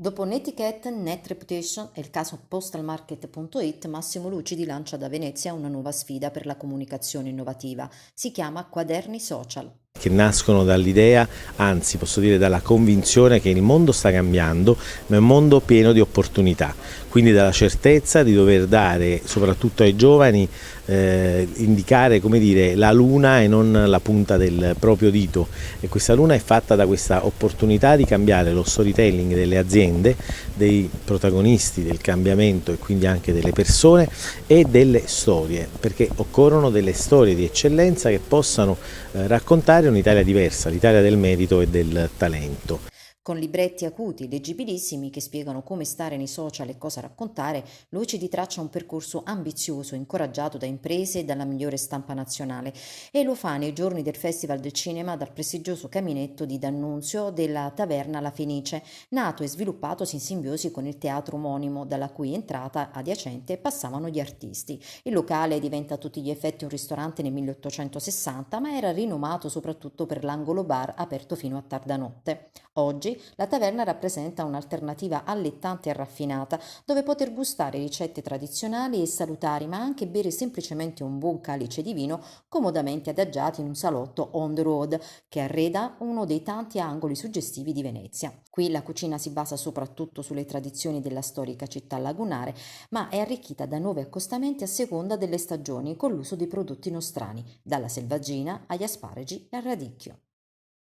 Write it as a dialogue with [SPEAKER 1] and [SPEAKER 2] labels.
[SPEAKER 1] Dopo Netiquette, Net Reputation e il caso postalmarket.it, Massimo Lucidi lancia da Venezia una nuova sfida per la comunicazione innovativa. Si chiama Quaderni Social.
[SPEAKER 2] Che nascono dall'idea, anzi posso dire dalla convinzione che il mondo sta cambiando, ma è un mondo pieno di opportunità, quindi dalla certezza di dover dare, soprattutto ai giovani, indicare, come dire, la luna e non la punta del proprio dito, e questa luna è fatta da questa opportunità di cambiare lo storytelling delle aziende, dei protagonisti del cambiamento e quindi anche delle persone e delle storie, perché occorrono delle storie di eccellenza che possano raccontare un'Italia diversa, l'Italia del merito e del talento.
[SPEAKER 1] Con libretti acuti, leggibilissimi, che spiegano come stare nei social e cosa raccontare, Lucidi traccia un percorso ambizioso, incoraggiato da imprese e dalla migliore stampa nazionale, e lo fa nei giorni del Festival del Cinema dal prestigioso caminetto di D'Annunzio della Taverna La Fenice, nato e sviluppatosi in simbiosi con il teatro omonimo, dalla cui entrata adiacente passavano gli artisti. Il locale diventa a tutti gli effetti un ristorante nel 1860, ma era rinomato soprattutto per l'angolo bar aperto fino a tarda notte. Oggi la taverna rappresenta un'alternativa allettante e raffinata, dove poter gustare ricette tradizionali e salutari, ma anche bere semplicemente un buon calice di vino comodamente adagiati in un salotto on the road che arreda uno dei tanti angoli suggestivi di Venezia. Qui la cucina si basa soprattutto sulle tradizioni della storica città lagunare, ma è arricchita da nuovi accostamenti a seconda delle stagioni, con l'uso di prodotti nostrani, dalla selvaggina agli asparagi e al radicchio.